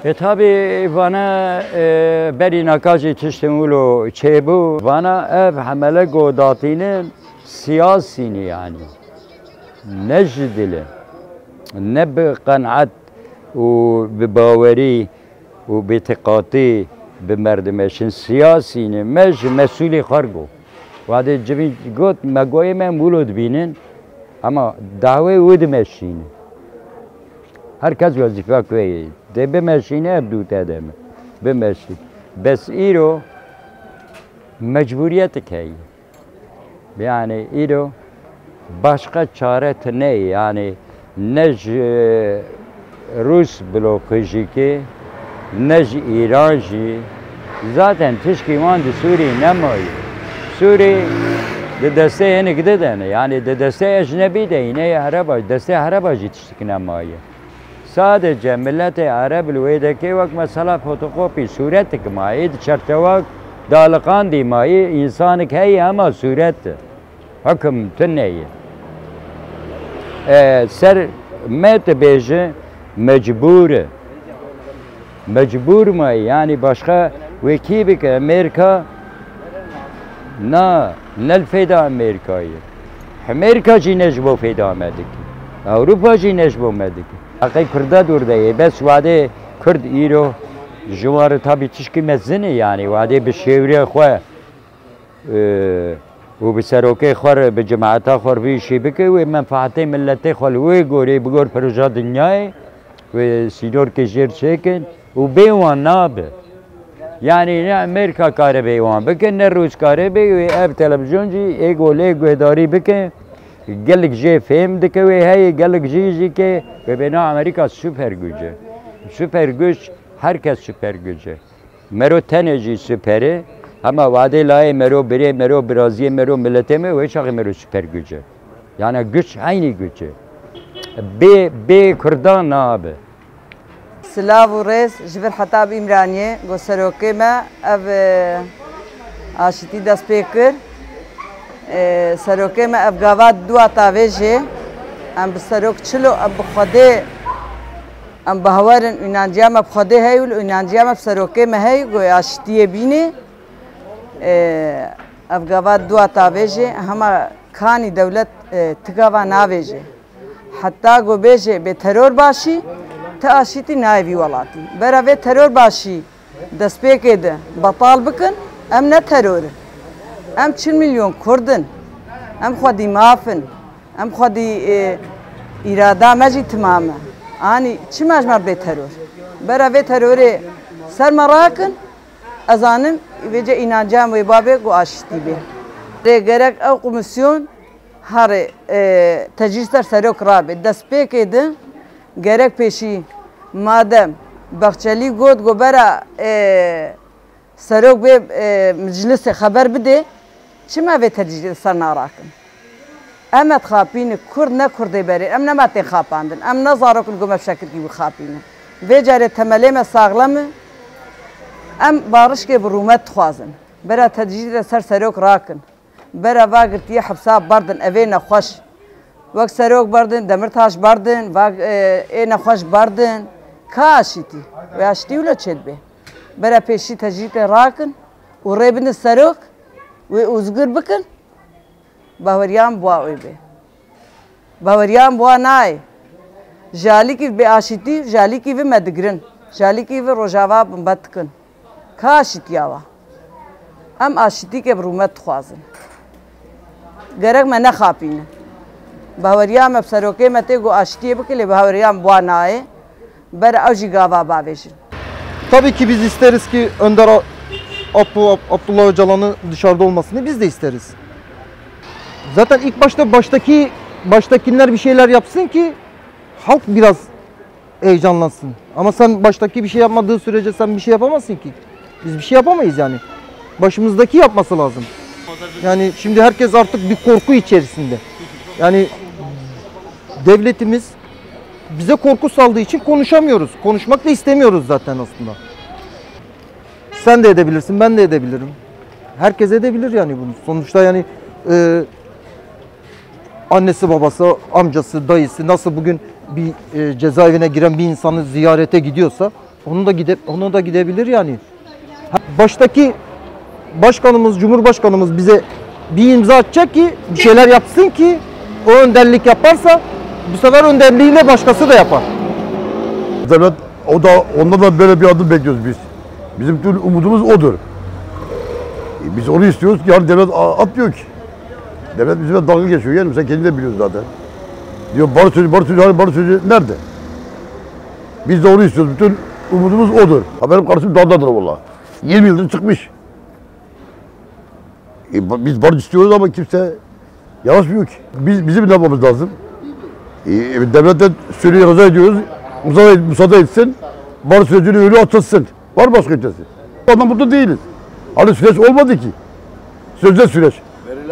Tabi bana beri nakajı tiştemulu çebu bana ev hamele godatinin siyasini yani necdili ne bi kanaat ve baveri ve bitiqati bimerdmeşin siyasini mec mesulî xargo vade cebî got megoyê me mulud bînin ama davê wê dimeşîne herkes vazife koyê de bimeşîne ev dû te deme bimeşî bes îro mecburiyet heye yani îro başka çare ne yani ne Rus bloku ki ne İran ji zaten tişkiman de Suriye nemayı Suriye de desteği ne gideden yani de desteği ecnebi de yine Arap desteği Arap'ı tişki nemayı sadece milleti Arap ülkedeki vak mesela fotokopi suret kmayı çerçevak dalakan dimayı insanlık hey ama suret hakim tüneyi ser met beje mecbur mu yani başka vekibik Amerika nel feda Amerika'yı Amerika cinecbo feda medik Avrupa cinecbo medik akay Kürda durdaye bes vade Kürt İro juvarı tabi tişki mezini yani vade bir şevriye khoa و بسروکه خور به جماعت خور بیشی بکه و منفعت ملت خلوی گوری بگور پروژه دنیای و سینور کشیر چکن و بیوان نابه یعنی نه امریکا کاره بیوان بکن نه روس کاره بی و اب تلویزیون جی ایگوله گوهداری بکن گلک جی فهم دکه و هی گلک جی که و بنا امریکا سوپر gücü süper güç herkes süper gücü mero teneci süperi ama vade laye mero bire mero Braziye mero millete mi ve çağı mero süper gücü. Yani güç aynı gücü. Be Kürdan abi. Slavu res jver hatab İmraniye gösteroke me ev aşiti da speaker seroke me ev gavat dua taveje am serok çilo am khode am bahwarin inancıya me khode hayul inancıya me seroke me hay go aştiye bine افغاوات دو تاویجه همه کانی دولت تگاوا ناویجه حتی گو بیجه به ترور باشی تا آشیتی نایوی ولاتی برای به ترور باشی دست پیکده بطال بکن ام نه ترور ام 40 میلیون کردن ام خودی مافن ام خودی اراده مجی تمامه آنی چی مجمر به ترور برای به ترور سر مراکن azanın vece inancam ve babe go aşti be. Gerek ev komisyon her tecrisler serok rabe despek edin gerek peşi madem bahçeli god go bera serok be meclise haber bide çime ve tecrisler narakın. Emet khapin kurd ne kurde beri em ne matte khapandın em ne zarokul go mefşakir gibi khapin ve care temeleme sağlamı ام بارش که برومت خوازن برای تجدید سر سروک راکن برای واقعی حبساب بردن اوه نخوش وقت سروک بردن دمرتاش بردن وقت ای نخوش بردن کاشیتی و اشتی ولی چید به برای پیشی تجدید راکن و ریبن سروک و ازگر بکن باوریان بواوی به باوریان بوا نای جالی کی به آشیتی جالی کی به مدگرن جالی کی به روجاوا بمبت کن کاشت یاوا ام آشتی که برومت خوازن گرگ من نخاپینه باوریام افسروکه مته گو آشتی بکلی باوریام buanayı ber avcı gava baveşin. Tabii ki biz isteriz ki Önder Abdullah Öcalan'ın dışarıda olmasını biz de isteriz. Zaten ilk baştakiler bir şeyler yapsın ki halk biraz heyecanlansın. Ama sen baştaki bir şey yapmadığı sürece sen bir şey yapamazsın ki. Biz bir şey yapamayız yani. Başımızdaki yapması lazım. Yani şimdi herkes artık bir korku içerisinde. Yani devletimiz bize korku saldığı için konuşamıyoruz. Konuşmak da istemiyoruz zaten aslında. Sen de edebilirsin, ben de edebilirim. Herkes edebilir yani bunu. Sonuçta yani annesi, babası, amcası, dayısı nasıl bugün bir cezaevine giren bir insanı ziyarete gidiyorsa Onu da gidebilir yani. Baştaki başkanımız, Cumhurbaşkanımız bize bir imza atacak ki bir şeyler yapsın ki o önderlik yaparsa bu sefer önderliğiyle başkası da yapar. Devlet ondan da böyle bir adım bekliyoruz biz. Bizim tüm umudumuz odur. Biz onu istiyoruz ki yani devlet atmıyor ki. Devlet bizimle dalga geçiyor yani sen kendin de biliyorsun zaten. Diyor barış sözü nerede? Biz de onu istiyoruz. Bütün umudumuz odur. Ha benim kardeşim dağdadır valla. 20 yıldır çıkmış. Biz barış istiyoruz ama kimse yanaşmıyor ki. Bizim ne yapmamız lazım? Devletten sürüye rıza ediyoruz. Müsaade etsin. Barış sürecini öyle atılsın. Var başka ötesi. Ondan burada değiliz. Hani süreç olmadı ki. Sözde süreç.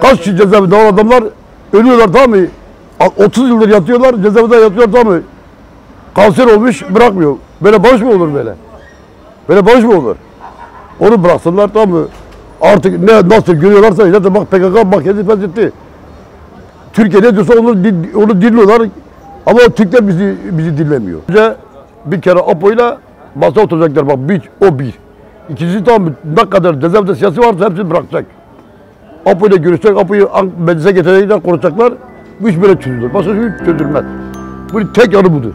Kaç kişi cezaevinde var adamlar ölüyorlar tamam mı? 30 yıldır yatıyorlar, cezaevinde yatıyorlar tamam mı? Kanser olmuş bırakmıyor. Böyle barış mı olur böyle? Böyle barış mı olur? Onu bıraksınlar tamam mı? Artık nasıl görüyorlarsa zaten bak PKK mahkemesi feshetti. Türkiye ne diyorsa onu dinliyorlar. Ama o Türkler bizi dinlemiyor. Önce bir kere APO'yla masa oturacaklar bak o bir. İkincisi tam ne kadar cezaevinde siyasi varsa hepsini bırakacak. APO'yla görüşecek, APO'yu meclise getirecekler, konuşacaklar. Bu iş böyle çözülür. Başka bir çözülmez. Bunun tek yanı budur.